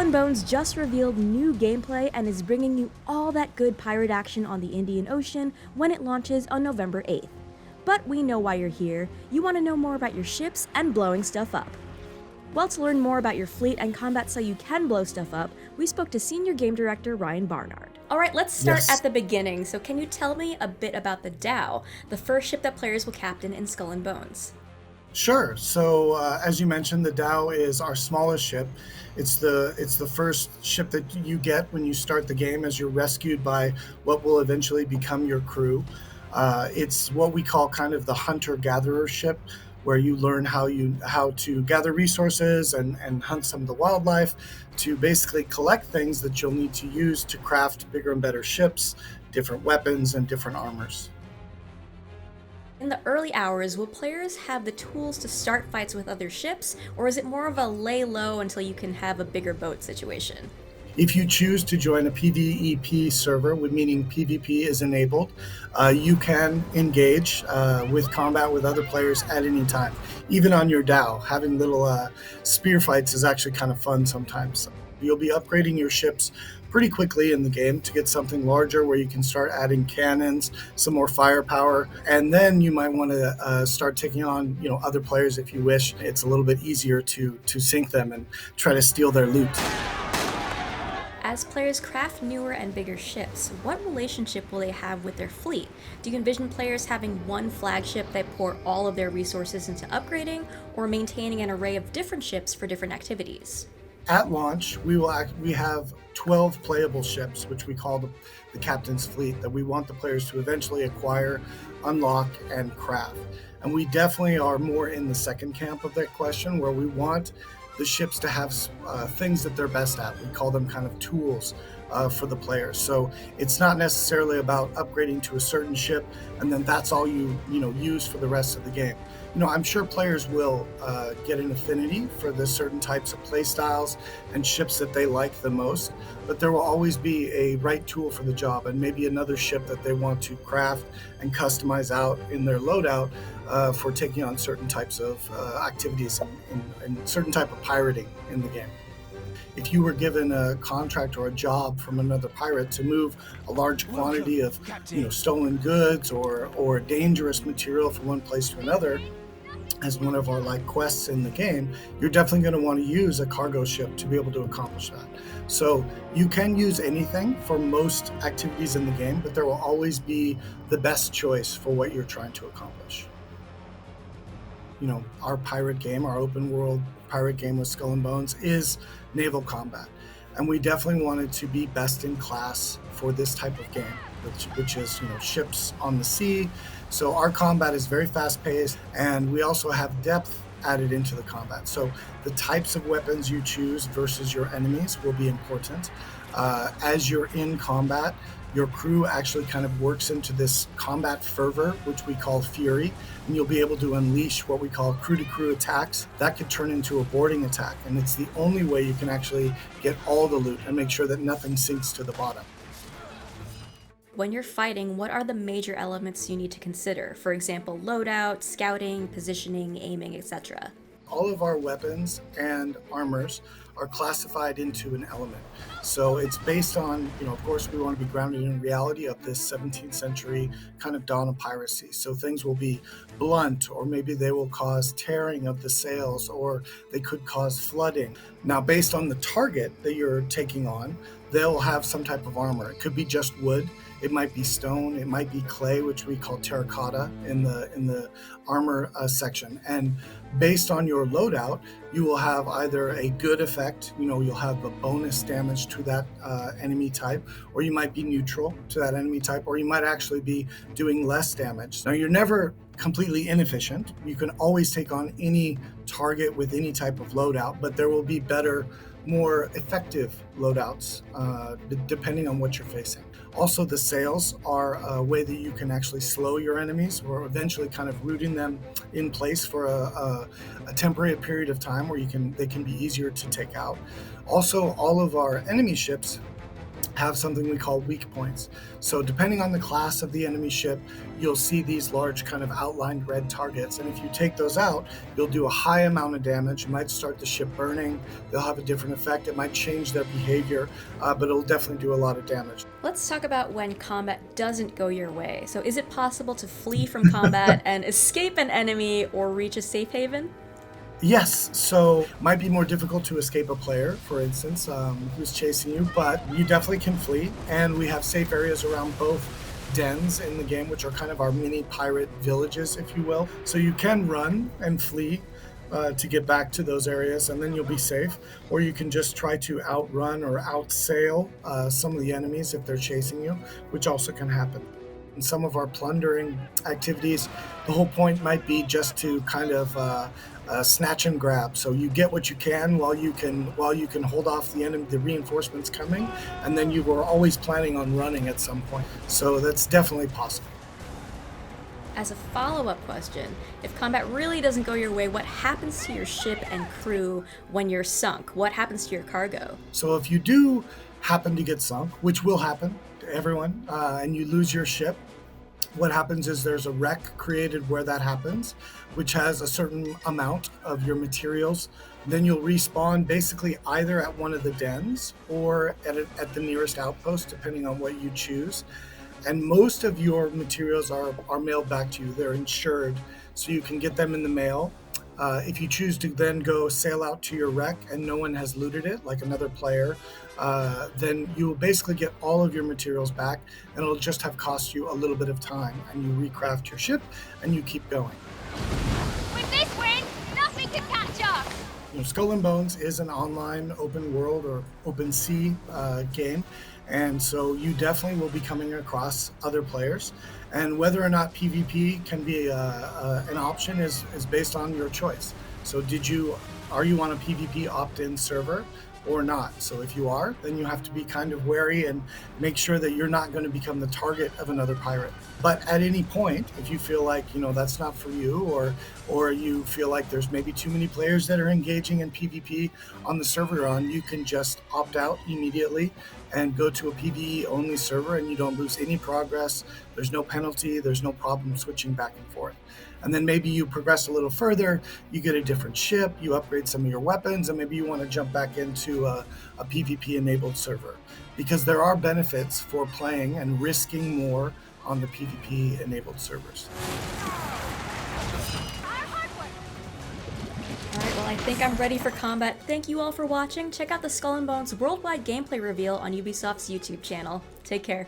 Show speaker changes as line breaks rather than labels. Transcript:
& Bones just revealed new gameplay and is bringing you all that good pirate action on the Indian Ocean when it launches on November 8th. But we know why you're here. You want to know more about your ships and blowing stuff up. Well, to learn more about your fleet and combat so you can blow stuff up, we spoke to Senior Game Director Ryan Barnard. Alright, let's start at the beginning. So can you tell me a bit about the Dhow, the first ship that players will captain in Skull and Bones?
Sure. So, as you mentioned, the Dhow is our smallest ship. It's the first ship that you get when you start the game as you're rescued by what will eventually become your crew. It's what we call kind of the hunter-gatherer ship, where you learn how to gather resources and hunt some of the wildlife to basically collect things that you'll need to use to craft bigger and better ships, different weapons, and different armors.
In the early hours, will players have the tools to start fights with other ships, or is it more of a lay low until you can have a bigger boat situation?
If you choose to join a PvEP server, meaning PvP is enabled, you can engage with combat with other players at any time, even on your Dhow. Having little spear fights is actually kind of fun sometimes. You'll be upgrading your ships pretty quickly in the game to get something larger where you can start adding cannons, some more firepower, and then you might want to start taking on other players if you wish. It's a little bit easier to sink them and try to steal their loot.
As players craft newer and bigger ships, what relationship will they have with their fleet? Do you envision players having one flagship that pour all of their resources into upgrading, or maintaining an array of different ships for different activities?
At launch, we have 12 playable ships, which we call the captain's fleet, that we want the players to eventually acquire, unlock, and craft. And we definitely are more in the second camp of that question, where we want the ships to have things that they're best at. We call them kind of tools for the players. So it's not necessarily about upgrading to a certain ship and then that's all you use for the rest of the game. I'm sure players will get an affinity for the certain types of play styles and ships that they like the most, but there will always be a right tool for the job and maybe another ship that they want to craft and customize out in their loadout for taking on certain types of activities and certain type of pirating in the game. If you were given a contract or a job from another pirate to move a large quantity of stolen goods or dangerous material from one place to another, as one of our quests in the game, you're definitely going to want to use a cargo ship to be able to accomplish that. So you can use anything for most activities in the game, but there will always be the best choice for what you're trying to accomplish. Our pirate game, our open world pirate game with Skull and Bones is naval combat. And we definitely wanted to be best in class for this type of game, which is, ships on the sea. So our combat is very fast paced and we also have depth added into the combat. So the types of weapons you choose versus your enemies will be important. As you're in combat, your crew actually kind of works into this combat fervor, which we call fury, and you'll be able to unleash what we call crew-to-crew attacks. That could turn into a boarding attack, and it's the only way you can actually get all the loot and make sure that nothing sinks to the bottom.
When you're fighting, what are the major elements you need to consider? For example, loadout, scouting, positioning, aiming, etc.
All of our weapons and armors are classified into an element. So it's based on, of course, we want to be grounded in reality of this 17th century kind of dawn of piracy. So things will be blunt, or maybe they will cause tearing of the sails, or they could cause flooding. Now, based on the target that you're taking on, they'll have some type of armor. It could be just wood. It might be stone. It might be clay, which we call terracotta in the armor section. And based on your loadout, you will have either a good effect, you'll have a bonus damage to that enemy type, or you might be neutral to that enemy type, or you might actually be doing less damage. Now, you're never completely inefficient. You can always take on any target with any type of loadout, but there will be better, more effective loadouts depending on what you're facing. Also, the sails are a way that you can actually slow your enemies, or eventually kind of rooting them in place for a temporary period of time where they can be easier to take out. Also, all of our enemy ships have something we call weak points. So depending on the class of the enemy ship, you'll see these large kind of outlined red targets. And if you take those out, you'll do a high amount of damage. You might start the ship burning. They'll have a different effect. It might change their behavior, but it'll definitely do a lot of damage.
Let's talk about when combat doesn't go your way. So is it possible to flee from combat and escape an enemy or reach a safe haven?
Yes, so might be more difficult to escape a player, for instance, who's chasing you, but you definitely can flee. And we have safe areas around both dens in the game, which are kind of our mini pirate villages, if you will. So you can run and flee to get back to those areas, and then you'll be safe. Or you can just try to outrun or outsail some of the enemies if they're chasing you, which also can happen. In some of our plundering activities, the whole point might be just to kind of snatch and grab. So you get what you can while you can hold off the enemy, the reinforcements coming, and then you were always planning on running at some point. So that's definitely possible.
As a follow-up question, if combat really doesn't go your way, what happens to your ship and crew when you're sunk? What happens to your cargo?
So if you do happen to get sunk, which will happen to everyone, and you lose your ship, what happens is there's a wreck created where that happens, which has a certain amount of your materials. Then you'll respawn basically either at one of the dens or at the nearest outpost, depending on what you choose. And most of your materials are mailed back to you. They're insured, so you can get them in the mail. If you choose to then go sail out to your wreck and no one has looted it, like another player, then you will basically get all of your materials back, and it'll just have cost you a little bit of time, and you recraft your ship and you keep going.
With this win, nothing can catch us!
Skull and Bones is an online open world or open sea game, and so you definitely will be coming across other players, and whether or not PvP can be an option is based on your choice. So are you on a PvP opt-in server or not? So if you are, then you have to be kind of wary and make sure that you're not going to become the target of another pirate. But at any point, if you feel like that's not for you, or you feel like there's maybe too many players that are engaging in PvP on the server you're on, you can just opt out immediately and go to a PvE only server, and you don't lose any progress. There's no penalty. There's no problem switching back and forth. And then maybe you progress a little further, you get a different ship, you upgrade some of your weapons, and maybe you want to jump back into a PvP enabled server, because there are benefits for playing and risking more on the PvP enabled servers.
Alright, well I think I'm ready for combat. Thank you all for watching. Check out the Skull and Bones worldwide gameplay reveal on Ubisoft's YouTube channel. Take care.